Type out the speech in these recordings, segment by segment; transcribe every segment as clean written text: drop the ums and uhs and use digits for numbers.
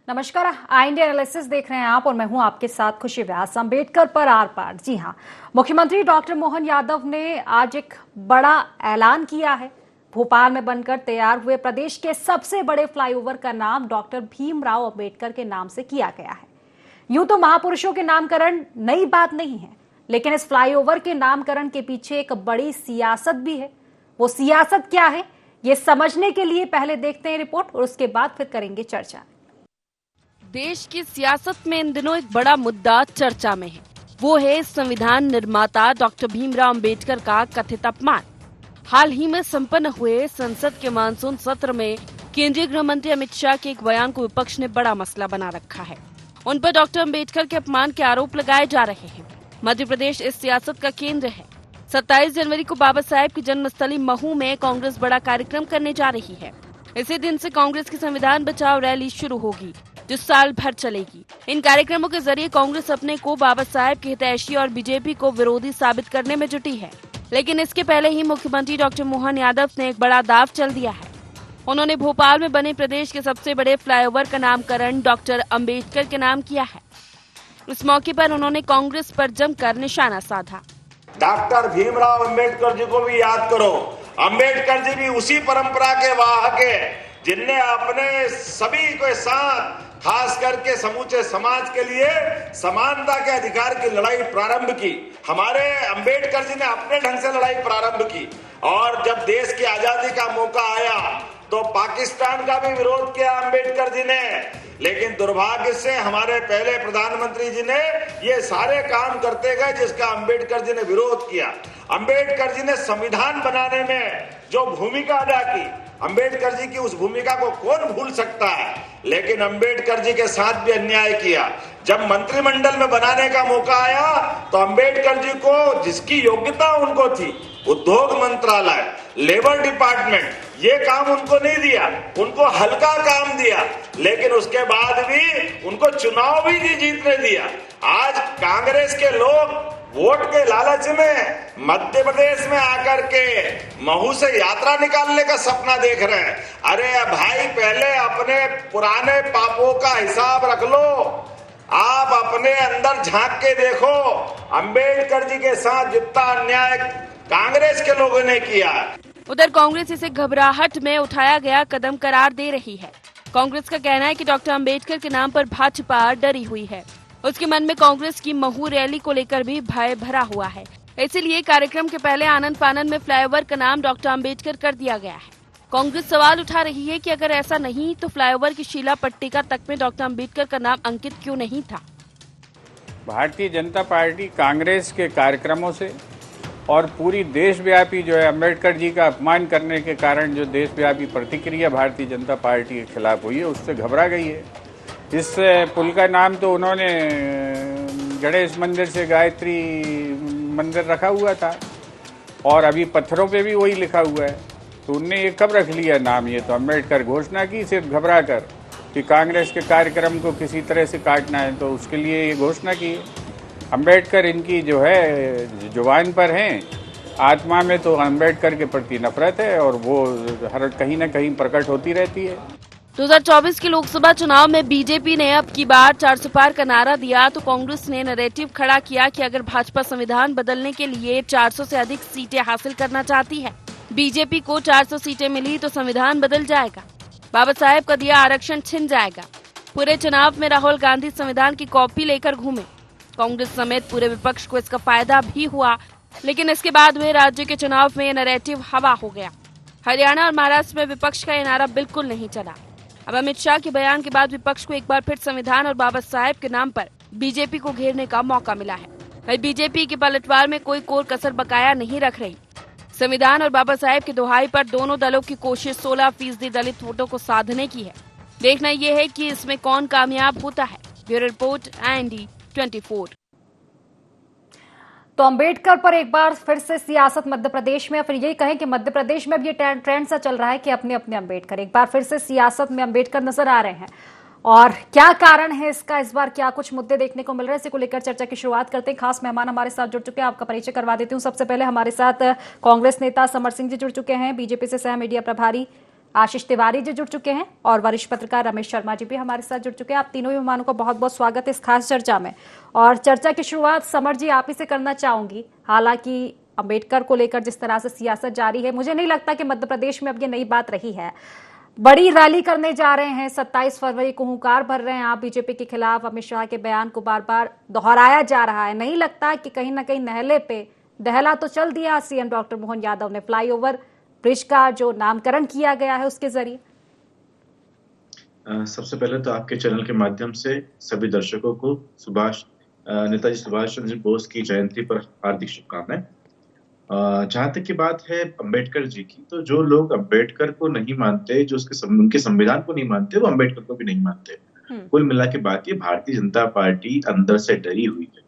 नमस्कार, आई India analysis देख रहे हैं आप और मैं हूं आपके साथ खुशी व्यास। अम्बेडकर पर आर पार। जी हां, मुख्यमंत्री डॉक्टर मोहन यादव ने आज एक बड़ा ऐलान किया है। भोपाल में बनकर तैयार हुए प्रदेश के सबसे बड़े फ्लाईओवर का नाम डॉक्टर भीमराव अम्बेडकर के नाम से किया गया है। यूं तो महापुरुषों के नामकरण नई बात नहीं है, लेकिन इस फ्लाईओवर के नामकरण के पीछे एक बड़ी सियासत भी है। वो सियासत क्या है, ये समझने के लिए पहले देखते हैं रिपोर्ट और उसके बाद फिर करेंगे चर्चा। देश की सियासत में इन दिनों एक बड़ा मुद्दा चर्चा में है। वो है संविधान निर्माता डॉक्टर भीमराव अंबेडकर का कथित अपमान। हाल ही में संपन्न हुए संसद के मानसून सत्र में केंद्रीय गृह मंत्री अमित शाह के एक बयान को विपक्ष ने बड़ा मसला बना रखा है। उन पर डॉक्टर अंबेडकर के अपमान के आरोप लगाए जा रहे हैं। मध्य प्रदेश इस सियासत का केंद्र है। 27 जनवरी को बाबा साहेब की जन्मस्थली महू में कांग्रेस बड़ा कार्यक्रम करने जा रही है। इसी दिन से कांग्रेस की संविधान बचाओ रैली शुरू होगी, जो साल भर चलेगी। इन कार्यक्रमों के जरिए कांग्रेस अपने को बाबा साहेब के हितैषी और बीजेपी को विरोधी साबित करने में जुटी है। लेकिन इसके पहले ही मुख्यमंत्री डॉक्टर मोहन यादव ने एक बड़ा दाव चल दिया है। उन्होंने भोपाल में बने प्रदेश के सबसे बड़े फ्लाईओवर का नामकरण डॉक्टर अंबेडकर के नाम किया है। इस मौके पर उन्होंने कांग्रेस पर जमकर निशाना साधा। डॉक्टर भीमराव अंबेडकर जी को भी याद करो। अंबेडकर जी भी उसी परंपरा के वाहक है जिनने अपने सभी के साथ खास करके समूचे समाज के लिए समानता के अधिकार की लड़ाई प्रारंभ की। हमारे अंबेडकर जी ने अपने ढंग से लड़ाई प्रारंभ की और जब देश की आजादी का मौका आया तो पाकिस्तान का भी विरोध किया अंबेडकर जी ने। लेकिन दुर्भाग्य से हमारे पहले प्रधानमंत्री जी ने ये सारे काम करते गए जिसका अंबेडकर जी ने विरोध किया। अंबेडकर जी ने संविधान बनाने में जो भूमिका अदा की, अंबेडकर जी की उस भूमिका को कौन भूल सकता है। लेकिन अंबेडकर जी के साथ भी अन्याय किया। जब मंत्रिमंडल में बनाने का मौका आया तो अंबेडकर जी को जिसकी योग्यता उनको थी, उद्योग मंत्रालय, लेबर डिपार्टमेंट, ये काम उनको नहीं दिया, उनको हल्का काम दिया। लेकिन उसके बाद भी उनको चुनाव भी नहीं जीतने दिया। आज कांग्रेस के लोग वोट के लालच में मध्य प्रदेश में आकर के महू से यात्रा निकालने का सपना देख रहे हैं। अरे भाई, पहले अपने पुराने पापों का हिसाब रख लो। आप अपने अंदर झांक के देखो, अंबेडकर जी के साथ जितना अन्याय कांग्रेस के लोगों ने किया। उधर कांग्रेस इसे घबराहट में उठाया गया कदम करार दे रही है। कांग्रेस का कहना है कि डॉक्टर अंबेडकर के नाम पर भाजपा डरी हुई है। उसके मन में कांग्रेस की महू रैली को लेकर भी भय भरा हुआ है। इसीलिए कार्यक्रम के पहले आनंद फानंद में फ्लाईओवर का नाम डॉक्टर अंबेडकर कर दिया गया है। कांग्रेस सवाल उठा रही है कि अगर ऐसा नहीं तो फ्लाईओवर की शीला पट्टिका तक में डॉक्टर अंबेडकर का नाम अंकित क्यों नहीं था। भारतीय जनता पार्टी कांग्रेस के कार्यक्रमों से और पूरी देशव्यापी जो है अंबेडकर जी का अपमान करने के कारण जो देशव्यापी प्रतिक्रिया भारतीय जनता पार्टी के खिलाफ हुई है, उससे घबरा गई है। इस पुल का नाम तो उन्होंने गणेश मंदिर से गायत्री मंदिर रखा हुआ था और अभी पत्थरों पे भी वही लिखा हुआ है। तो उनने ये कब रख लिया नाम? ये तो अंबेडकर घोषणा की सिर्फ घबरा कर कि कांग्रेस के कार्यक्रम को किसी तरह से काटना है, तो उसके लिए ये घोषणा की। अंबेडकर इनकी जो है जुबान पर हैं, आत्मा में तो अंबेडकर के प्रति नफरत है और वो हर कहीं न कहीं प्रकट होती रहती है। 2024 के लोकसभा चुनाव में बीजेपी ने अब की बार 400 पार का नारा दिया तो कांग्रेस ने नैरेटिव खड़ा किया कि अगर भाजपा संविधान बदलने के लिए 400 से अधिक सीटें हासिल करना चाहती है, बीजेपी को 400 सीटें मिली तो संविधान बदल जाएगा, बाबा साहेब का दिया आरक्षण छिन जाएगा। पूरे चुनाव में राहुल गांधी संविधान की कॉपी लेकर घूमे। कांग्रेस समेत पूरे विपक्ष को इसका फायदा भी हुआ, लेकिन इसके बाद हुए राज्य के चुनाव में ये नैरेटिव हवा हो गया। हरियाणा और महाराष्ट्र में विपक्ष का ये नारा बिल्कुल नहीं चला। अब अमित शाह के बयान के बाद विपक्ष को एक बार फिर संविधान और बाबा साहेब के नाम पर बीजेपी को घेरने का मौका मिला है। वही बीजेपी के पलटवार में कोई कोर कसर बकाया नहीं रख रही। संविधान और बाबा साहेब की दुहाई पर दोनों दलों की कोशिश 16% दलित वोटों को साधने की है। देखना यह है कि इसमें कौन कामयाब होता है। Bureau report IND 24। तो अंबेडकर पर एक बार फिर से सियासत मध्य प्रदेश में, फिर यही कहें कि मध्य प्रदेश में अब ये ट्रेंड सा चल रहा है कि अपने अपने अंबेडकर, एक बार फिर से सियासत में अंबेडकर नजर आ रहे हैं। और क्या कारण है इसका, इस बार क्या कुछ मुद्दे देखने को मिल रहे हैं, इसी को लेकर चर्चा की शुरुआत करते हैं। खास मेहमान हमारे साथ जुड़ चुके हैं, आपका परिचय करवा देती हूँ। सबसे पहले हमारे साथ कांग्रेस नेता समर सिंह जी जुड़ चुके हैं, बीजेपी से सह मीडिया प्रभारी आशीष तिवारी जी जुड़ चुके हैं और वरिष्ठ पत्रकार रमेश शर्मा जी भी हमारे साथ जुड़ चुके हैं। आप तीनों ही मेहमानों का बहुत बहुत स्वागत है इस खास चर्चा में। और चर्चा की शुरुआत समर जी आप ही से करना चाहूंगी। हालांकि अंबेडकर को लेकर जिस तरह से सियासत जारी है, मुझे नहीं लगता कि मध्य प्रदेश में अब ये नई बात रही है। बड़ी रैली करने जा रहे हैं 27 फरवरी को, हुंकार भर रहे हैं आप बीजेपी के खिलाफ। अमित शाह के बयान को बार बार दोहराया जा रहा है। नहीं लगता कि कहीं ना कहीं नहले पे दहला तो चल दिया सीएम डॉक्टर मोहन यादव ने, फ्लाईओवर ब्रिज का जो नामकरण किया गया है उसके जरिए? सबसे पहले तो आपके चैनल के माध्यम से सभी दर्शकों को नेताजी सुभाष चंद्र बोस की जयंती पर हार्दिक शुभकामनाएं। जहां तक की बात है अंबेडकर जी की, तो जो लोग अंबेडकर को नहीं मानते, जो उनके संविधान को नहीं मानते, वो अंबेडकर को भी नहीं मानते। कुल मिला के बात ये, भारतीय जनता पार्टी अंदर से डरी हुई है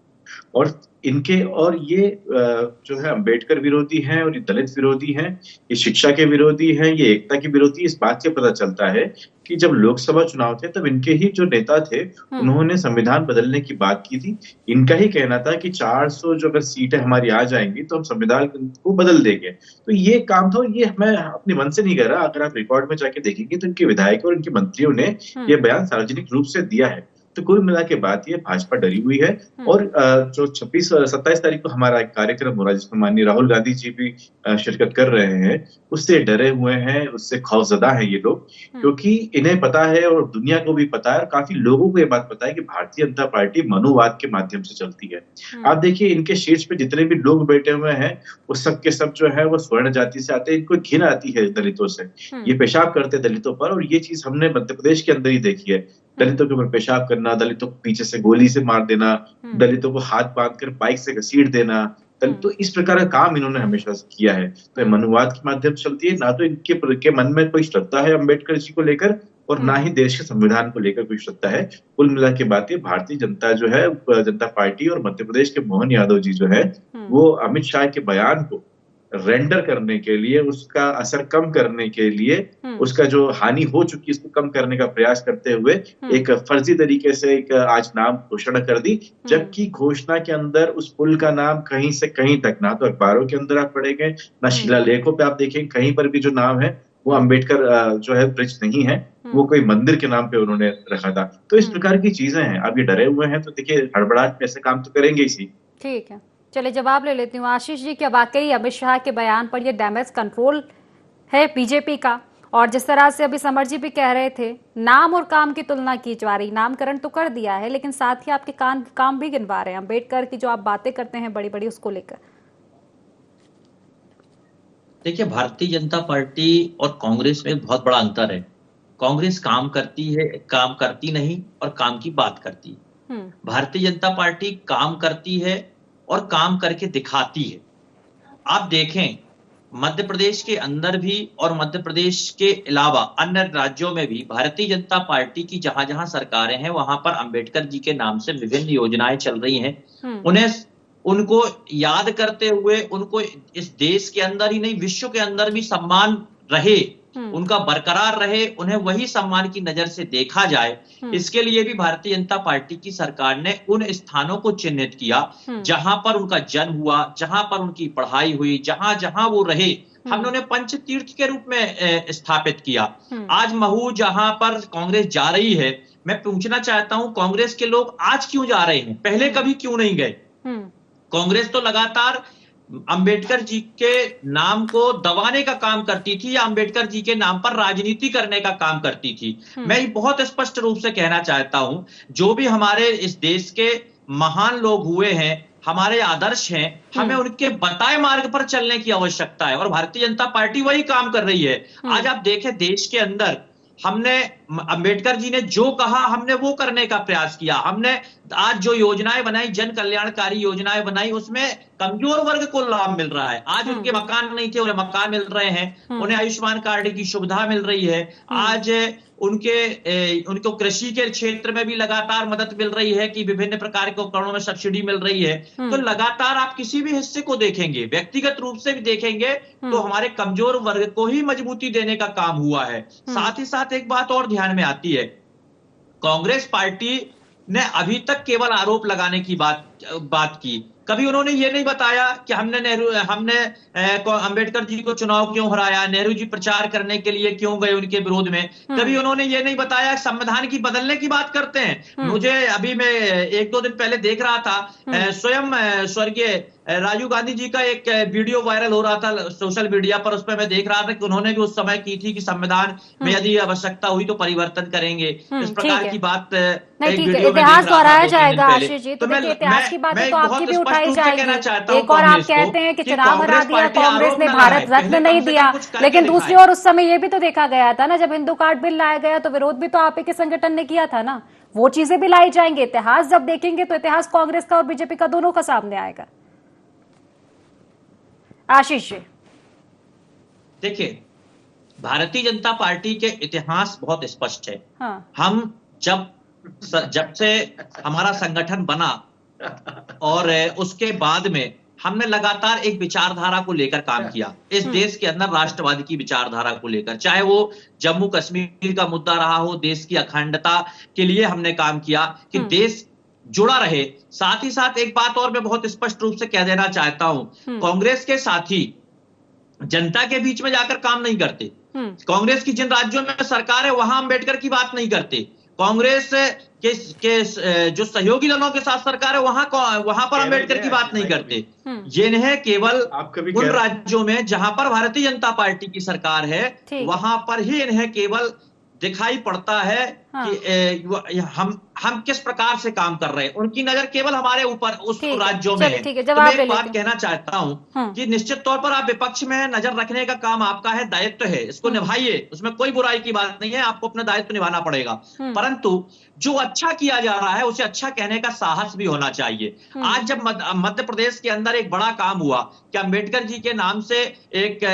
और ये जो है अंबेडकर विरोधी हैं और ये दलित विरोधी हैं, ये शिक्षा के विरोधी हैं, ये एकता के विरोधी। इस बात से पता चलता है कि जब लोकसभा चुनाव थे तब इनके ही जो नेता थे उन्होंने संविधान बदलने की बात की थी। इनका ही कहना था कि 400 जो अगर सीटें हमारी आ जाएंगी तो हम संविधान को बदल देंगे। तो ये काम था, ये मैं अपने मन से नहीं कह रहा। अगर आप रिकॉर्ड में जाके देखेंगे तो इनके विधायकों और इनके मंत्रियों ने ये बयान सार्वजनिक रूप से दिया है। तो कुल मिला के बात ये, भाजपा डरी हुई है। और जो 27 तारीख को हमारा एक कार्यक्रम हो रहा है जिसमें माननीय राहुल गांधी जी भी शिरकत कर रहे हैं, उससे डरे हुए हैं, उससे खौफजदा हैं ये लोग, क्योंकि इन्हें पता है और दुनिया को भी पता है और काफी लोगों को ये बात पता है कि भारतीय जनता पार्टी मनुवाद के माध्यम से चलती है। आप देखिए इनके शीर्ष पे जितने भी लोग बैठे हुए हैं वो सब के सब जो है वो स्वर्ण जाति से आते हैं। इनको घिन आती है दलितों से, ये पेशाब करते दलितों पर। और ये चीज हमने मध्य प्रदेश के अंदर ही देखी है, दलितों के ऊपर पेशाब करना, दलितों को पीछे से गोली से मार देना, दलितों को हाथ बांधकर बाइक से घसीट देना। तो इस प्रकार का काम इन्होंने हमेशा किया है। तो मनुवाद के माध्यम से चलती है। ना तो इनके मन में कोई श्रद्धा है अंबेडकर जी को लेकर और ना ही देश के संविधान को लेकर कोई श्रद्धा है। कुल मिला के बात है, भारतीय जनता पार्टी और मध्य प्रदेश के मोहन यादव जी जो है वो अमित शाह के बयान को रेंडर करने के लिए, उसका असर कम करने के लिए, उसका जो हानि हो चुकी है इसको कम करने का प्रयास करते हुए एक फर्जी तरीके से एक आज नाम घोषणा कर दी। जबकि घोषणा के अंदर उस पुल का नाम कहीं से कहीं तक, ना तो अखबारों के अंदर आप पढ़ेंगे, ना शिलालेखों पे आप देखेंगे, कहीं पर भी जो नाम है वो अंबेडकर जो है ब्रिज नहीं है, वो कोई मंदिर के नाम पे उन्होंने रखा था। तो इस प्रकार की चीजें हैं। अब ये डरे हुए हैं तो देखिए हड़बड़ाहट में ऐसे काम तो करेंगे ही। ठीक है, चलिए जवाब ले लेती हूँ। आशीष जी, क्या वाकई अमित शाह के बयान पर यह डैमेज कंट्रोल है बीजेपी का? और जिस तरह से अभी समर जी भी कह रहे थे, नाम और काम की तुलना की जा रही, नामकरण तो कर दिया है लेकिन साथ ही आपके काम भी गिनवा रहे हैं। अंबेडकर की जो आप बातें करते हैं बड़ी बड़ी, उसको लेकर देखिए, भारतीय जनता पार्टी और कांग्रेस में बहुत बड़ा अंतर है। कांग्रेस काम करती है, काम करती नहीं, और काम की बात करती है। भारतीय जनता पार्टी काम करती है और काम करके दिखाती है। आप देखें मध्य प्रदेश के अंदर भी और मध्य प्रदेश के अलावा अन्य राज्यों में भी भारतीय जनता पार्टी की जहां जहां सरकारें हैं वहां पर अंबेडकर जी के नाम से विभिन्न योजनाएं चल रही हैं। उनको याद करते हुए उनको इस देश के अंदर ही नहीं विश्व के अंदर भी सम्मान रहे, उनका बरकरार रहे, उन्हें वही सम्मान की नजर से देखा जाए, इसके लिए भी भारतीय जनता पार्टी की सरकार ने उन स्थानों को चिन्हित किया जहां पर उनका जन्म हुआ, जहां पर उनकी पढ़ाई हुई, जहां जहां वो रहे, हमने उन्हें पंच तीर्थ के रूप में स्थापित किया। आज महू जहां पर कांग्रेस जा रही है, मैं पूछना चाहता हूं कांग्रेस के लोग आज क्यों जा रहे हैं, पहले कभी क्यों नहीं गए? कांग्रेस तो लगातार अंबेडकर जी के नाम को दबाने का काम करती थी या अंबेडकर जी के नाम पर राजनीति करने का काम करती थी। मैं बहुत स्पष्ट रूप से कहना चाहता हूं, जो भी हमारे इस देश के महान लोग हुए हैं, हमारे आदर्श हैं, हमें उनके बताए मार्ग पर चलने की आवश्यकता है और भारतीय जनता पार्टी वही काम कर रही है। आज आप देखें देश के अंदर हमने अंबेडकर जी ने जो कहा हमने वो करने का प्रयास किया। हमने आज जो योजनाएं बनाई, जन कल्याणकारी योजनाएं बनाई, उसमें कमजोर वर्ग को लाभ मिल रहा है। आज उनके मकान नहीं थे, उन्हें मकान मिल रहे हैं, उन्हें आयुष्मान कार्ड की सुविधा मिल रही है। आज उनको कृषि के क्षेत्र में भी लगातार मदद मिल रही है कि विभिन्न प्रकार के उपकरणों में सब्सिडी मिल रही है। तो लगातार आप किसी भी हिस्से को देखेंगे, व्यक्तिगत रूप से भी देखेंगे, तो हमारे कमजोर वर्ग को ही मजबूती देने का काम हुआ है। साथ ही साथ एक बात और ध्यान में आती है, कांग्रेस पार्टी ने अभी तक केवल आरोप लगाने की बात बात की। कभी उन्होंने ये नहीं बताया कि हमने अंबेडकर जी को चुनाव क्यों हराया, नेहरू जी प्रचार करने के लिए क्यों गए उनके विरोध में। कभी उन्होंने ये नहीं बताया संविधान की बदलने की बात करते हैं। मुझे अभी मैं 1-2 दिन पहले देख रहा था, स्वयं स्वर्गीय राजीव गांधी जी का एक वीडियो वायरल हो रहा था सोशल मीडिया पर। उस पर मैं देख रहा था कि उन्होंने भी उस समय की थी कि संविधान में यदि आवश्यकता हुई तो परिवर्तन करेंगे। इस प्रकार की बात नहीं, ठीक है, इतिहास दोहराया जाएगा आशीष जी। तो देखिए, इतिहास की बातें तो आपकी भी उठाई जाएगी। एक और आप कहते हैं कि चुनाव हरा दिया कांग्रेस ने, भारत रत्न नहीं दिया, लेकिन दूसरी ओर उस समय ये भी तो देखा गया था ना, जब हिंदू कार्ड बिल लाया गया तो विरोध भी तो आप ही के संगठन ने किया था ना। वो चीजें भी लाई जाएंगी। इतिहास जब देखेंगे तो इतिहास कांग्रेस का और बीजेपी का दोनों का सामने आएगा। आशीष जी देखिए, भारतीय जनता पार्टी के इतिहास बहुत स्पष्ट है। हाँ। हम जब से हमारा संगठन बना और उसके बाद में हमने लगातार एक विचारधारा को लेकर काम किया इस देश के अंदर, राष्ट्रवाद की विचारधारा को लेकर। चाहे वो जम्मू कश्मीर का मुद्दा रहा हो, देश की अखंडता के लिए हमने काम किया कि देश जुड़ा रहे। साथ ही साथ एक बात और मैं बहुत स्पष्ट रूप से कह देना चाहता हूं, कांग्रेस के साथी जनता के बीच में जाकर काम नहीं करते। कांग्रेस की जिन राज्यों में सरकार है वहां अंबेडकर की बात नहीं करते। कांग्रेस के जो सहयोगी दलों के साथ सरकार है वहां पर अंबेडकर की बात नहीं करते। ये इन्हें केवल उन राज्यों में जहां पर भारतीय जनता पार्टी की सरकार है वहां पर ही इन्हें केवल दिखाई पड़ता है कि हम किस प्रकार से काम कर रहे हैं। उनकी नजर केवल हमारे ऊपर उस राज्यों में है। तो मैं एक बात कहना चाहता हूं कि निश्चित तौर पर आप विपक्ष में नजर रखने का काम आपका है, दायित्व है, इसको निभाइए, उसमें कोई बुराई की बात नहीं है, आपको अपना दायित्व निभाना पड़ेगा। परंतु जो अच्छा किया जा रहा है उसे अच्छा कहने का साहस भी होना चाहिए। आज जब मध्य प्रदेश के अंदर एक बड़ा काम हुआ कि अंबेडकर जी के नाम से एक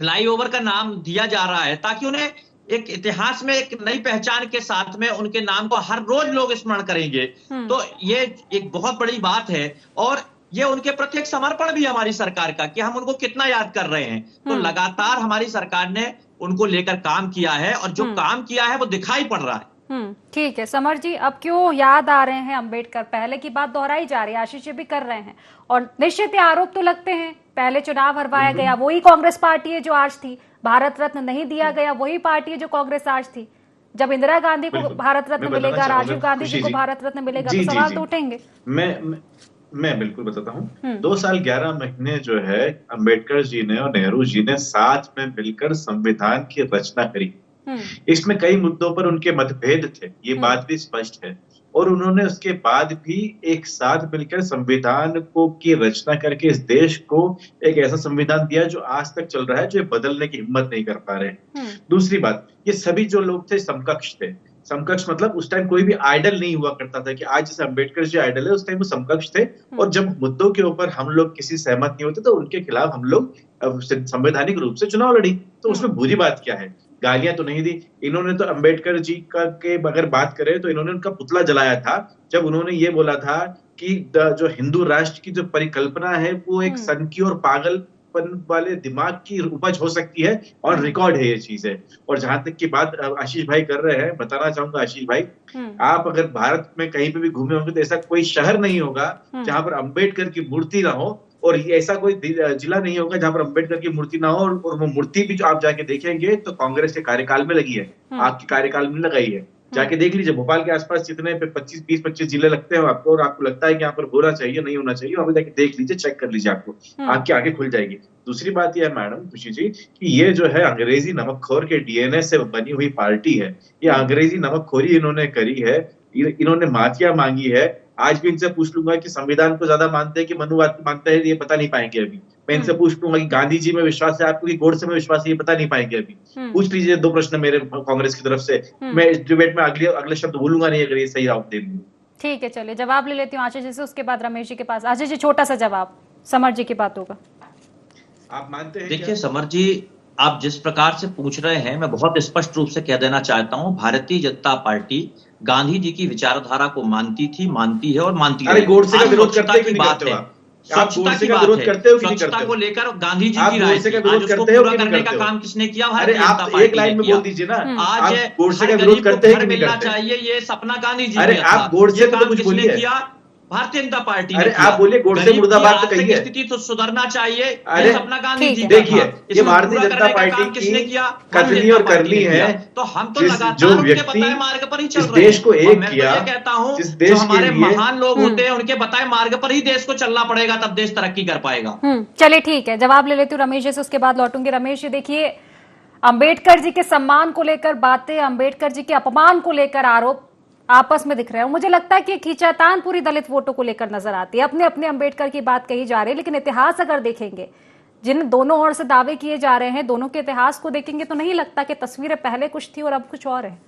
फ्लाईओवर का नाम दिया जा रहा है ताकि उन्हें एक इतिहास में एक नई पहचान के साथ में उनके नाम को हर रोज लोग स्मरण करेंगे, तो ये एक बहुत बड़ी बात है और ये उनके प्रति एक समर्पण भी हमारी सरकार का कि हम उनको कितना याद कर रहे हैं। तो लगातार हमारी सरकार ने उनको लेकर काम किया है और जो काम किया है वो दिखाई पड़ रहा है। ठीक है समर जी, अब क्यों याद आ रहे हैं अंबेडकर? पहले की बात दोहराई जा रही है, आशीष जी भी कर रहे हैं और निश्चित आरोप तो लगते हैं। पहले चुनाव हरवाया गया, वही कांग्रेस पार्टी है जो आज थी। भारत रत्न नहीं दिया गया, वही पार्टी है जो कांग्रेस आज थी। जब इंदिरा गांधी को भारत रत्न मिलेगा, राजीव गांधी जी को भारत रत्न मिलेगा, तो सवाल तो उठेंगे। मैं बिल्कुल बताता हूँ। 2 साल 11 महीने जो है अंबेडकर जी ने और नेहरू जी ने साथ में मिलकर संविधान की रचना करी। इसमें कई मुद्दों पर उनके मतभेद थे, ये बात भी स्पष्ट है, और उन्होंने उसके बाद भी एक साथ मिलकर संविधान को की रचना करके इस देश को एक ऐसा संविधान दिया जो आज तक चल रहा है, जो ये बदलने की हिम्मत नहीं कर पा रहे। दूसरी बात, ये सभी जो लोग थे समकक्ष थे। समकक्ष मतलब उस टाइम कोई भी आइडल नहीं हुआ करता था कि आज जैसे अंबेडकर जी आइडल है, उस टाइम वो समकक्ष थे। और जब मुद्दों के ऊपर हम लोग किसी सहमत नहीं होते तो उनके खिलाफ हम लोग संवैधानिक रूप से चुनाव लड़ी। तो उसमें बुरी बात क्या है? गालियां तो नहीं दी इन्होंने। तो अंबेडकर जी का के अगर बात करें तो इन्होंने उनका पुतला जलाया था जब उन्होंने ये बोला था कि जो हिंदू राष्ट्र की जो परिकल्पना है वो एक सनकी और पागलपन वाले दिमाग की उपज हो सकती है, और रिकॉर्ड है ये चीजें। और जहां तक की बात आशीष भाई कर रहे हैं, बताना चाहूंगा आशीष भाई, आप अगर भारत में कहीं पे भी घूमे होंगे तो ऐसा कोई शहर नहीं होगा जहां पर अंबेडकर की मूर्ति ना हो, और ऐसा कोई जिला नहीं होगा जहां पर अंबेडकर की मूर्ति ना हो। और वो मूर्ति भी जो आप जाके देखेंगे तो कांग्रेस के कार्यकाल में लगी है, आपके कार्यकाल में लगाई है। जाके देख लीजिए भोपाल के आसपास जितने 20-25 जिले लगते हैं आपको, और आपको लगता है कि यहाँ पर होना चाहिए नहीं होना चाहिए, वहां जाके देख लीजिए, चेक कर लीजिए, आपको आपकी आंखें खुल जाएगी। दूसरी बात यह है मैडम खुशी जी कि ये जो है अंग्रेजी नमकखोर के डीएनए से बनी हुई पार्टी है। ये अंग्रेजी नमकखोरी इन्होंने करी है, इन्होंने माफिया मांगी है। आज भी इनसे पूछ लूंगा कि संविधान को ज्यादा मानते हैं कि मनुवाद मानते हैं, ये पता नहीं पाएंगे अभी। मैं इनसे पूछ लूंगा कि गांधी जी में विश्वास है आपको कि गोडसे में विश्वास है, ये पता नहीं पाएंगे अभी। पूछ लीजिए 2 प्रश्न मेरे कांग्रेस की तरफ से। मैं इस डिबेट में अगले शब्द बोलूंगा नहीं अगर ये सही आप दे देंगे। ठीक है, चलिए जवाब ले लेती हूँ आशीष जी से, उसके बाद रमेश जी के पास। आशीष जी छोटा सा जवाब समर जी की बातों का। आप मानते हैं? देखिए समर जी, आप जिस प्रकार से पूछ रहे हैं मैं बहुत स्पष्ट रूप से कह देना चाहता हूं, भारतीय जनता पार्टी गांधी जी की विचारधारा को मानती थी, मानती है और मानती है। गोडसे का विरोध करते हैं कि नहीं करते हो? स्वच्छता की बात है, स्वच्छता को लेकर गांधी जी की राय थी, आज उसको पूरा करने का काम किसने किया? भारतीय जनता पार्टी। एक लाइन में बोल दीजिए ना, आज गोडसे का विरोध करते हैं कि नहीं मिलना चाहिए, ये सपना गांधी जी का। अरे आप गोडसे को कुछ बोलिए। भारतीय जनता पार्टी अरे आप बोलिए गोडसे मुर्दाबाद तो कहिए, स्थिति तो सुधरना चाहिए। अरे सपना गांधी जी देखिए, ये भारतीय जनता पार्टी की कथनी और करनी है। तो हम तो जो व्यक्ति मार्ग पर ही चल इस रहे देश को एक मैं किया, तो ये कहता हूँ जिस जो देश के हमारे लिए महान लोग होते हैं उनके बताए मार्ग पर ही देश को चलना पड़ेगा, तब देश तरक्की कर पाएगा। चलिए ठीक है, जवाब ले लेती हूँ रमेश जी से, उसके बाद लौटूंगी। रमेश जी देखिए, अंबेडकर जी के सम्मान को लेकर बातें, अंबेडकर जी के अपमान को लेकर आरोप आपस में दिख रहे हैं। मुझे लगता है कि खींचातान पूरी दलित वोटों को लेकर नजर आती है। अपने अपने अंबेडकर की बात कही जा रही है, लेकिन इतिहास अगर देखेंगे, जिन दोनों ओर से दावे किए जा रहे हैं, दोनों के इतिहास को देखेंगे तो नहीं लगता कि तस्वीरें पहले कुछ थी और अब कुछ और है।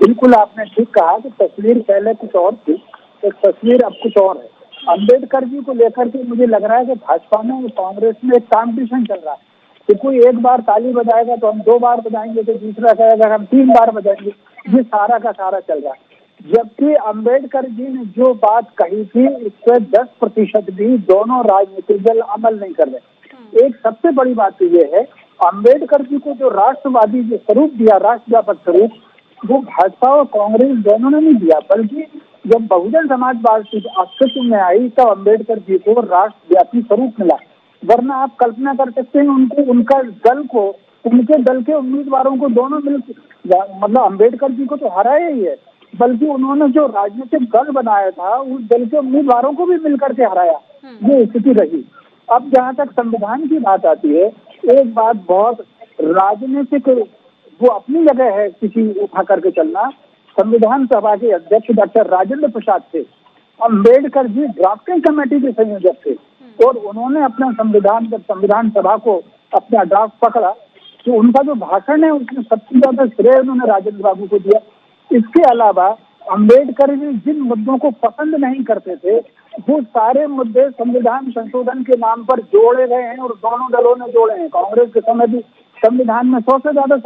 बिल्कुल आपने ठीक कहा कि तस्वीर पहले कुछ और थी, तो तस्वीर अब कुछ और है। अंबेडकर जी को लेकर के मुझे लग रहा है कि भाजपा में और कांग्रेस में एक कॉम्पिटिशन चल रहा है कि कोई एक बार ताली बजाएगा तो हम 2 बार बजाएंगे, तो दूसरा कहेगा हम 3 बार बजाएंगे। ये सारा का सारा चल रहा है। जबकि अंबेडकर जी ने जो बात कही थी उससे 10% भी दोनों राजनीतिक दल अमल नहीं कर रहे। एक सबसे बड़ी बात तो ये है, अंबेडकर जी को जो राष्ट्रवादी जो स्वरूप दिया, राष्ट्रव्यापक स्वरूप, वो भाजपा और कांग्रेस दोनों ने नहीं दिया, बल्कि जब बहुजन समाज पार्टी अस्तित्व में आई तब अंबेडकर जी को राष्ट्रव्यापी स्वरूप मिला। वरना आप कल्पना कर सकते हैं उनको, उनका दल को, उनके दल के उम्मीदवारों को दोनों मिल, मतलब अंबेडकर जी को तो हराया ही है, बल्कि उन्होंने जो राजनीतिक दल बनाया था उस दल के उम्मीदवारों को भी मिलकर के हराया। ये स्थिति रही। अब जहाँ तक संविधान की बात आती है, एक बात बहुत राजनीतिक वो अपनी जगह है किसी उठा करके चलना। संविधान सभा के अध्यक्ष डॉक्टर राजेंद्र प्रसाद थे, अंबेडकर जी ड्राफ्टिंग कमेटी के संयोजक थे, और उन्होंने अपना संविधान, जब संविधान सभा को अपना ड्राफ्ट पकड़ा तो उनका जो भाषण है उसमें सबसे ज्यादा श्रेय उन्होंने राजेंद्र बाबू को दिया। इसके अलावा अंबेडकर जी जिन मुद्दों को पसंद नहीं करते थे वो सारे मुद्दे संविधान संशोधन के नाम पर जोड़े गए हैं, और दोनों दलों ने जोड़े हैं। कांग्रेस के समय भी संविधान में 100 से ज्यादा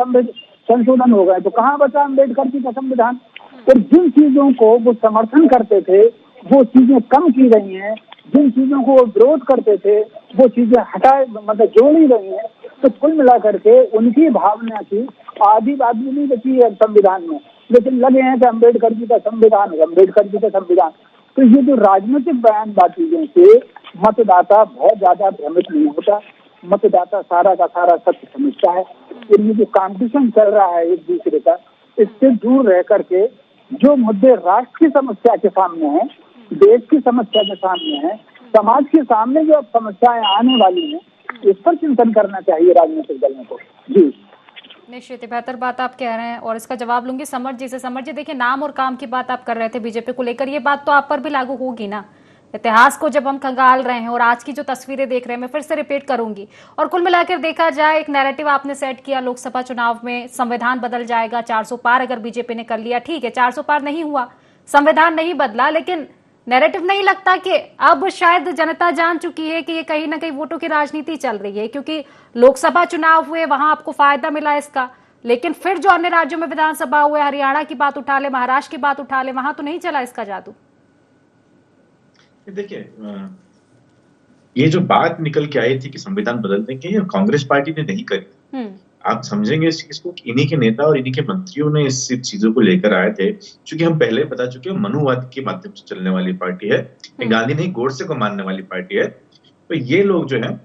संशोधन हो गए, तो कहाँ बचा अंबेडकर जी का संविधान? और जिन चीजों को वो समर्थन करते थे वो चीजें कम की गई हैं, जिन चीजों को वो विरोध करते थे वो चीजें हटाए, मतलब जोड़ी गई हैं। तो कुल मिलाकर के उनकी भावना की आधी बात भी नहीं बची है संविधान में, लेकिन लगे हैं कि अम्बेडकर जी का संविधान है, अम्बेडकर जी का संविधान। तो ये जो राजनीतिक बयानबाजी से मतदाता बहुत ज्यादा भ्रमित नहीं होता, मतदाता सारा का सारा सत्य समझता है। और ये जो कॉम्पिटिशन चल रहा है एक दूसरे का, इससे दूर रह करके जो मुद्दे राष्ट्र की समस्या के सामने हैं, देश की समस्या के सामने है, समाज के सामने जो समस्याएं आने वाली हैं, इस पर चिंतन करना चाहिए राजनीतिक दलों को। जी निश्चित ही बेहतर बात आप कह रहे हैं, और इसका जवाब लूंगी समर जी से। समर जी देखिए, नाम और काम की बात आप कर रहे थे बीजेपी को लेकर, ये बात तो आप पर भी लागू होगी ना। इतिहास को जब हम खंगाल रहे हैं और आज की जो तस्वीरें देख रहे हैं, मैं फिर से रिपीट करूंगी, और कुल मिलाकर देखा जाए एक नैरेटिव आपने सेट किया लोकसभा चुनाव में, संविधान बदल जाएगा, 400 पार अगर बीजेपी ने कर लिया, ठीक है 400 पार नहीं हुआ, संविधान नहीं बदला, लेकिन नैरेटिव नहीं लगता कि अब शायद जनता जान चुकी है कि ये कहीं ना कहीं वोटों की राजनीति चल रही है, क्योंकि लोकसभा चुनाव हुए वहां आपको फायदा मिला इसका, लेकिन फिर जो अन्य राज्यों में विधानसभा हुए, हरियाणा की बात उठा ले, महाराष्ट्र की बात उठा ले, वहां तो नहीं चला इसका जादू। देखिए, ये जो बात निकल के आई थी कि संविधान बदल देंगे, ये कांग्रेस पार्टी ने नहीं करी। आप समझेंगे इस चीज को कि इन्हीं के नेता और इन्हीं के मंत्रियों ने इस चीजों को लेकर आए थे, क्योंकि हम पहले बता चुके हैं मनुवाद के माध्यम से चलने वाली पार्टी है, गांधी नहीं गोडसे को मानने वाली पार्टी है। तो ये लोग जो है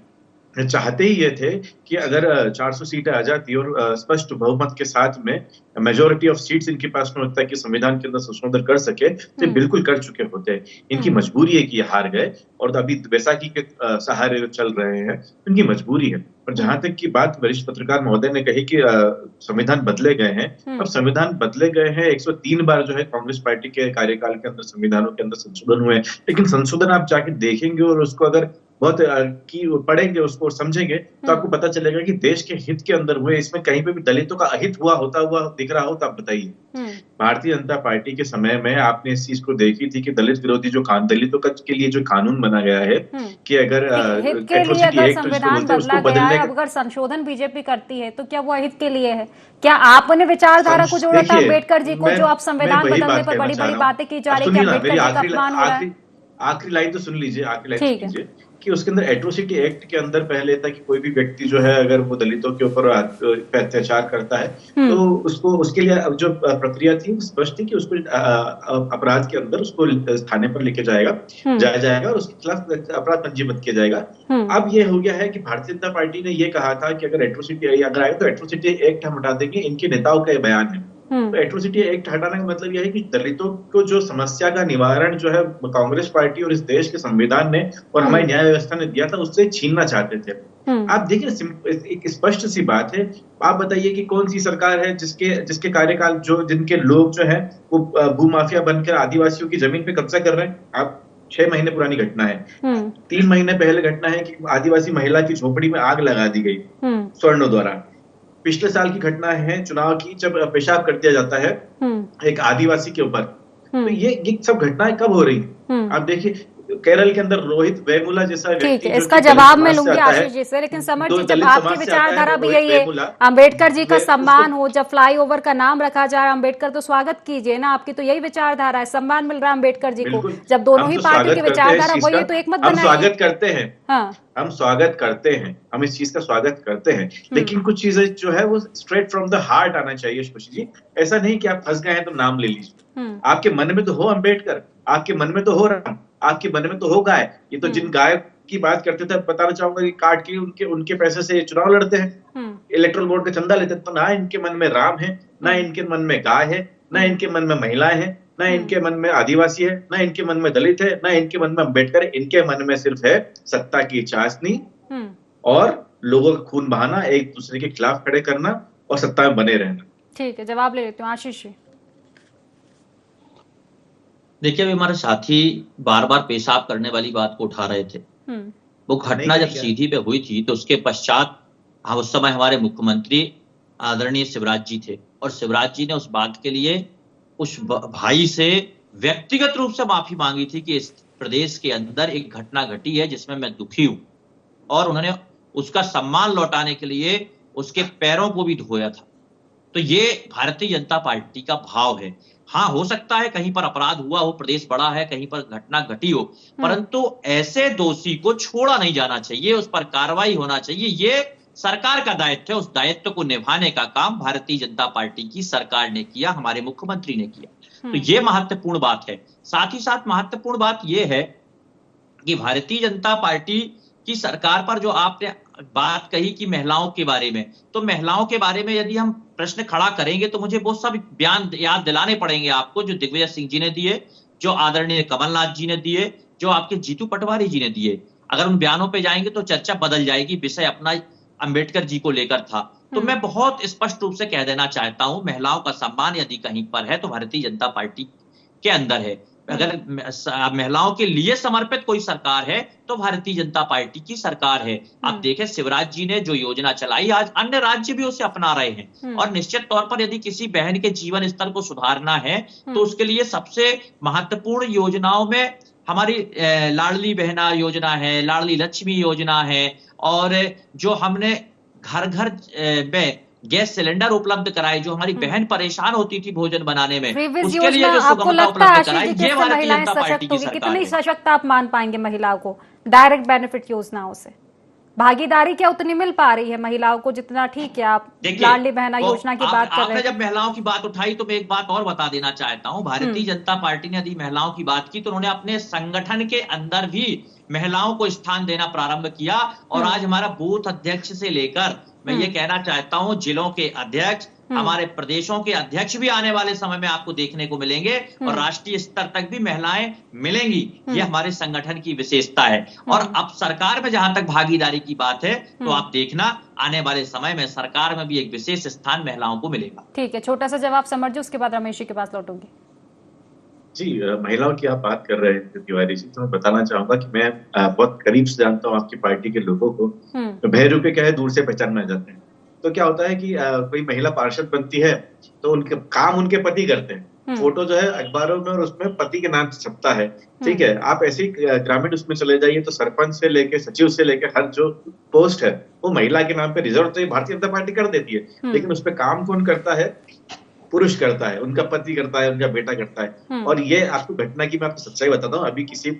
चाहते ही ये थे कि अगर 400 सीटें आ जाती और स्पष्ट बहुमत के साथ में मेजोरिटी ऑफ सीट्स इनके पास में होता है कि संविधान के अंदर संशोधन कर सके, तो बिल्कुल कर चुके होते हैं। इनकी मजबूरी है कि ये हार गए और अभी बैसाखी के सहारे चल रहे हैं, इनकी मजबूरी है। और जहां तक की बात वरिष्ठ पत्रकार महोदय ने कही कि संविधान बदले गए हैं, अब संविधान बदले गए हैं, 103 बार जो है कांग्रेस पार्टी के कार्यकाल के अंदर संविधानों के अंदर संशोधन हुए, लेकिन संशोधन आप जाके देखेंगे और उसको अगर बहुत पढ़ेंगे उसको और समझेंगे तो आपको पता चलेगा कि देश के हित के अंदर हुए, इसमें कहीं पे भी दलितों का अहित होता हुआ दिख रहा हो तो आप बताइए। भारतीय जनता पार्टी के समय में आपने इस चीज को देखी थी कि दलित विरोधी जो दलितों के लिए जो कानून बना गया है कि अगर हित के लिए अगर संविधान बदला गया है, अगर संशोधन बीजेपी करती है तो क्या वो हित के लिए है? क्या आपने विचारधारा को जोड़ा था अम्बेडकर जी को, जो आप संविधान बदलने पर बड़ी बड़ी बातें की जा रही है कि अम्बेडकर जी का अपमान हो रहा है? आखिरी लाइन तो सुन लीजिए, आखिरी लाइन ठीक सुन है। लीजिए कि उसके अंदर एट्रोसिटी एक्ट के अंदर पहले था कि कोई भी व्यक्ति जो है अगर वो दलितों के ऊपर अत्याचार करता है तो उसको उसके लिए जो प्रक्रिया थी वो स्पष्ट थी कि उसको अपराध के अंदर उसको थाने पर लेके जाया जाएगा और उसके खिलाफ अपराध पंजीबद्ध किया जाएगा। अब ये हो गया है कि भारतीय जनता पार्टी ने ये कहा था कि अगर एट्रोसिटी अगर आए तो एट्रोसिटी एक्ट हम हटा देंगे, इनके नेताओं का ये बयान है। तो एट्रोसिटी एक्ट हटाने का मतलब यह है कि दलितों को जो समस्या का निवारण जो है कांग्रेस पार्टी और इस देश के संविधान ने और हमारी न्याय व्यवस्था ने दिया था उससे छीनना चाहते थे। आप देखिए एक स्पष्ट सी बात है, आप बताइए कि कौन सी सरकार है जिसके कार्यकाल जिनके लोग जो है वो भूमाफिया बनकर आदिवासियों की जमीन पे कब्जा कर रहे हैं। आप 6 महीने पुरानी घटना है, 3 महीने पहले घटना है कि आदिवासी महिला की झोपड़ी में आग लगा दी गई स्वर्णों द्वारा। पिछले साल की घटना है चुनाव की, जब पेशाब कर दिया जाता है एक आदिवासी के ऊपर। तो ये सब घटनाएं कब हो रही? आप देखिए केरल के अंदर रोहित वेमुला जैसा व्यक्ति, ठीक है, इसका जवाब मैं लूंगी आशीष जी से, लेकिन समर जी जब आपकी विचारधारा भी यही है, अम्बेडकर जी का सम्मान हो, जब फ्लाईओवर का नाम रखा जा रहा है अम्बेडकर तो स्वागत कीजिए ना, आपकी तो यही विचारधारा है, सम्मान मिल रहा है अम्बेडकर जी को। जब दोनों ही पार्टी की विचारधारा वही है तो एक मत बनाइए। हम स्वागत करते हैं, हम स्वागत करते हैं, हम इस चीज का स्वागत करते हैं, लेकिन कुछ चीजें जो है वो स्ट्रेट फ्रॉम द हार्ट आना चाहिए खुशी जी। ऐसा नहीं कि आप फंस गए हैं तो नाम ले लीजिए। आपके मन में तो हो अम्बेडकर, आपके मन में तो हो राम, आपके मन में तो हो गाय। ये तो जिन गाय की बात करते थे बताना चाहूंगा कि काट के उनके पैसे से चुनाव लड़ते हैं, इलेक्ट्रल बोर्ड का चंदा लेते हैं। तो ना इनके मन में राम है, ना इनके मन में गाय है, ना इनके मन में महिलाएं हैं, ना इनके मन में आदिवासी है, ना इनके मन में दलित है, ना इनके मन में अम्बेडकर है। इनके मन में सिर्फ है सत्ता की चाशनी और लोगों का खून बहाना, एक दूसरे के खिलाफ खड़े करना और सत्ता में बने रहना। ठीक है, जवाब ले लेती हूँ आशीष जी। देखिए, अभी हमारे साथी बार बार पेशाब करने वाली बात को उठा रहे थे। वो घटना जब सीधी पे हुई थी तो उसके पश्चात उस समय हमारे मुख्यमंत्री आदरणीय शिवराज जी थे और शिवराज जी ने उस बात के लिए उस भाई से व्यक्तिगत रूप से माफी मांगी थी कि इस प्रदेश के अंदर एक घटना घटी है जिसमें मैं दुखी हूं, और उन्होंने उसका सम्मान लौटाने के लिए उसके पैरों को भी धोया था। तो ये भारतीय जनता पार्टी का भाव है। हाँ, हो सकता है कहीं पर अपराध हुआ हो, प्रदेश बड़ा है, कहीं पर घटना घटी हो, परंतु ऐसे दोषी को छोड़ा नहीं जाना चाहिए, उस पर कार्रवाई होना चाहिए। ये सरकार का दायित्व है, उस दायित्व को निभाने का काम भारतीय जनता पार्टी की सरकार ने किया, हमारे मुख्यमंत्री ने किया। तो ये महत्वपूर्ण बात है। साथ ही साथ महत्वपूर्ण बात यह है कि भारतीय जनता पार्टी की सरकार पर जो आपने बात कही कि महिलाओं के बारे में, तो महिलाओं के बारे में यदि हम प्रश्न खड़ा करेंगे तो मुझे बहुत सब बयान याद दिलाने पड़ेंगे आपको, जो दिग्विजय सिंह जी ने दिए, जो आदरणीय कमलनाथ जी ने दिए, जो आपके जीतू पटवारी जी ने दिए। अगर उन बयानों पे जाएंगे तो चर्चा बदल जाएगी। विषय अपना अंबेडकर जी को लेकर था। तो मैं बहुत स्पष्ट रूप से कह देना चाहता हूं, महिलाओं का सम्मान यदि कहीं पर है तो भारतीय जनता पार्टी के अंदर है। अगर महिलाओं के लिए समर्पित कोई सरकार है तो भारतीय जनता पार्टी की सरकार है। आप देखें, शिवराज जी ने जो योजना चलाई, आज अन्य राज्य भी उसे अपना रहे हैं। और निश्चित तौर पर यदि किसी बहन के जीवन स्तर को सुधारना है तो उसके लिए सबसे महत्वपूर्ण योजनाओं में हमारी लाडली बहना योजना है, लाडली लक्ष्मी योजना है, और जो हमने घर घर में गैस सिलेंडर उपलब्ध कराए, जो हमारी बहन परेशान होती थी भोजन बनाने में, उसके लिए जो सुगमता उपलब्ध कराई, ये भारतीय जनता पार्टी की सरकार है। कितनी सशक्त आप मान पाएंगे महिलाओं को डायरेक्ट बेनिफिट योजनाओं से? भागीदारी क्या उतनी मिल पा रही है महिलाओं को जितना? ठीक है, आप लाडली बहना योजना की बात कर रहे हैं। जब महिलाओं की बात उठाई तो मैं एक बात और बता देना चाहता हूं। भारतीय जनता पार्टी ने यदि महिलाओं की बात की तो उन्होंने अपने संगठन के अंदर भी महिलाओं को स्थान देना प्रारंभ किया। और आज हमारा बूथ अध्यक्ष से लेकर मैं ये कहना चाहता हूं जिलों के अध्यक्ष, हमारे प्रदेशों के अध्यक्ष भी आने वाले समय में आपको देखने को मिलेंगे, और राष्ट्रीय स्तर तक भी महिलाएं मिलेंगी। ये हमारे संगठन की विशेषता है। और अब सरकार में जहां तक भागीदारी की बात है तो आप देखना आने वाले समय में सरकार में भी एक विशेष स्थान महिलाओं को मिलेगा। ठीक है, छोटा सा जवाब समझ, उसके बाद रमेश जी के पास लौटूंगी। जी, महिलाओं की आप बात कर रहे हैं तिवारी जी, तो मैं बताना चाहूंगा कि मैं बहुत करीब से जानता हूँ आपकी पार्टी के लोगों को। भैरू पे क्या है, दूर से पहचान में जाते हैं। तो क्या होता है कि कोई महिला पार्षद बनती है तो उनके काम उनके पति करते हैं। फोटो जो है अखबारों में और उसमें पति के नाम से छपता है। ठीक है, आप ऐसे ही ग्रामीण उसमें चले जाइए तो सरपंच से लेके सचिव से लेके हर जो पोस्ट है वो महिला के नाम पे रिजर्व तो भारतीय जनता पार्टी कर देती है, लेकिन उस पर काम कौन करता है? पुरुष करता है, उनका पति करता है, उनका बेटा करता है। और ये आपको घटना की मैं आपको सच्चाई बताता हूँ। अभी किसी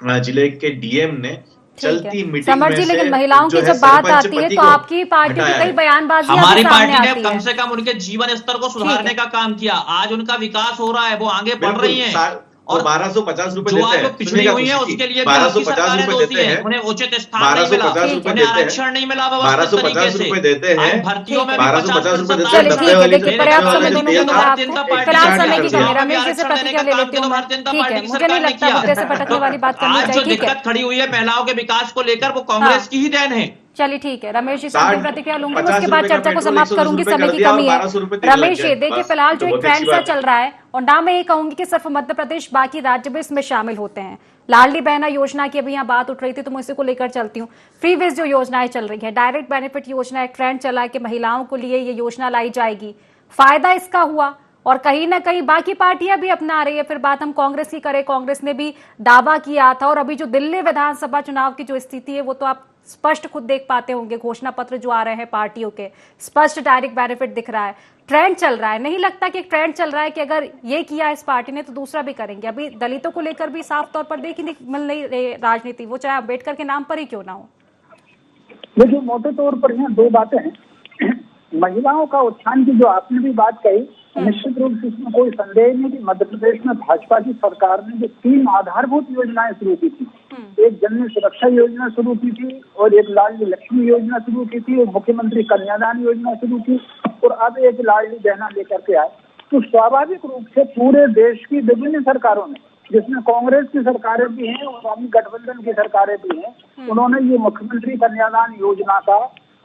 जिले के डीएम ने चलती मीटिंग समर में जी, से लेकिन महिलाओं की जो जब बात सरपंच आती है पति तो को आपकी पार्टी की हटाया कई है। बयानबाजियां भी हमारी सामने पार्टी ने आती कम है। से कम उनके जीवन स्तर को सुधारने का काम किया। आज उनका विकास हो रहा है, वो आगे बढ़ रही हैं। और 1250 रुपए जो देते आज हैं, वो पिछड़ी हुई है उसके लिए भी आपकी 1250 सरकारें रुपए दोषी देते हैं। हैं, उन्हें उचित स्थान नहीं मिला, 1250 रुपए उन्हें देते हैं, आरक्षण नहीं मिला व्यवस्थित तरीके 1250 से। रुपए देते हैं, आज भर्तियों में भी 1250 रुपए 50% देते हैं। चलिए ठीक है, देखिए पर्याप्त समय दोनों को मिला भारतीय जनता आपको, पार्टी फिलहाल ने समय की किया। कमी। रमेश जी से प्रतिक्रिया ले लेती हूँ मैं। ठीक है, मुझे नहीं लगता मुद्दे से भटकने वाली बात करनी आज जो चाहिए। ठीक है, दिक्कत खड़ी हुई है महिलाओं के विकास को लेकर, वो कांग्रेस की ही देन है। चलिए ठीक है, रमेश जी से अंतिम प्रतिक्रिया लूंगी, उसके 50 बाद रुपए का चर्चा को पेट्रोल समाप्त 110 करूंगी, रुपए समय कर की दिया और कमी है। 1200 रुपए तेल लग रमेश जी, गया। देखिए बस, फिलहाल तो जो एक बहुत ट्रेंड अच्छी सा बात है। चल रहा है, और ना मैं ये कहूंगी कि सिर्फ मध्य प्रदेश, बाकी राज्य भी इसमें शामिल होते हैं। लाडली बहना योजना की अभी यहाँ बात उठ रही थी, तो मैं इसी को लेकर चलती हूँ। फ्री विज जो योजनाएं चल रही है, डायरेक्ट बेनिफिट योजना, एक ट्रेंड चला है कि महिलाओं के लिए ये योजना लाई जाएगी, फायदा इसका हुआ और कहीं ना कहीं बाकी पार्टियां भी अपना रही है। फिर बात हम कांग्रेस की करें, कांग्रेस ने भी दावा किया था, और अभी जो दिल्ली विधानसभा चुनाव की जो स्थिति है वो तो आप स्पष्ट खुद देख पाते होंगे, घोषणा पत्र जो आ रहे हैं पार्टियों के, स्पष्ट डायरेक्ट बेनिफिट दिख रहा है, ट्रेंड चल रहा है। नहीं लगता कि एक ट्रेंड चल रहा है कि अगर ये किया इस पार्टी ने तो दूसरा भी करेंगे? अभी दलितों को लेकर भी साफ तौर पर देखी मिल रही राजनीति, वो चाहे अम्बेडकर के नाम पर ही क्यों ना हो। देखिए, मोटे तौर पर यहाँ दो बातें हैं। महिलाओं का उत्थान की जो आपने भी बात कही, निश्चित रूप से इसमें कोई संदेह नहीं कि मध्य प्रदेश में भाजपा की सरकार ने जो 3 आधारभूत योजनाएं शुरू की थी, एक जननी सुरक्षा योजना शुरू की थी, और एक लाडली लक्ष्मी योजना शुरू की थी, और मुख्यमंत्री कन्यादान योजना शुरू की, और अब एक लाडली बहना लेकर के आए। तो स्वाभाविक रूप से पूरे देश की विभिन्न सरकारों ने, जिसमें कांग्रेस की सरकारें भी हैं और अवामी गठबंधन की सरकारें भी हैं, उन्होंने ये मुख्यमंत्री कन्यादान योजना का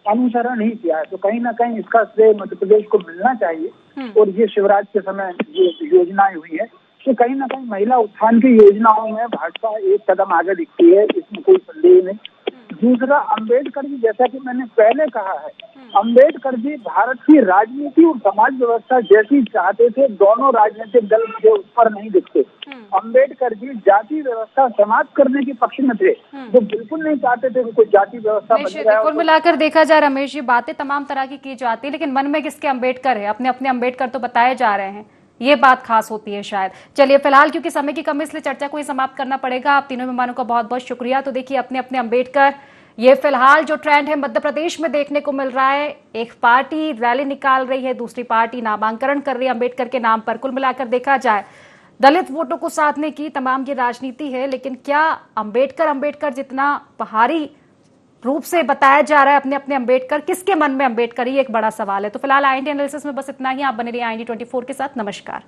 अनुसरण ही किया है। तो कहीं ना कहीं इसका श्रेय मध्य प्रदेश को मिलना चाहिए। और ये शिवराज के समय ये योजनाएं हुई है, तो कहीं ना कहीं महिला उत्थान की योजनाओं में भाजपा एक कदम आगे दिखती है, इसमें कोई संदेह नहीं। दूसरा, अम्बेडकर जी, जैसा कि मैंने पहले कहा है, अम्बेडकर जी भारत की राजनीति और समाज व्यवस्था जैसी चाहते थे, दोनों राजनीतिक दल मुझे उस पर नहीं दिखते। अम्बेडकर जी जाति व्यवस्था समाप्त करने के पक्ष में थे, जो बिल्कुल नहीं चाहते थे कि कोई जाति व्यवस्था बन जाए। कुल मिलाकर देखा जाए रमेश जी, बातें तमाम तरह की जाती है, लेकिन मन में किसके अम्बेडकर है? अपने अपने अम्बेडकर तो बताए जा रहे हैं, ये बात खास होती है शायद। चलिए फिलहाल क्योंकि समय की कमी, इसलिए चर्चा को ही समाप्त करना पड़ेगा। आप तीनों मेहमानों का बहुत बहुत शुक्रिया। तो देखिए, अपने अपने अम्बेडकर, ये फिलहाल जो ट्रेंड है मध्य प्रदेश में देखने को मिल रहा है। एक पार्टी रैली निकाल रही है, दूसरी पार्टी नामांकन कर रही है अम्बेडकर के नाम पर। कुल मिलाकर देखा जाए, दलित वोटों को साधने की तमाम ये राजनीति है, लेकिन क्या अम्बेडकर जितना बाहरी रूप से बताया जा रहा है अपने अपने अम्बेडकर, किसके मन में अम्बेडकर, ही एक बड़ा सवाल है। तो फिलहाल IND एनालिसिस में बस इतना ही। आप बने रहिए IND 24 के साथ। नमस्कार।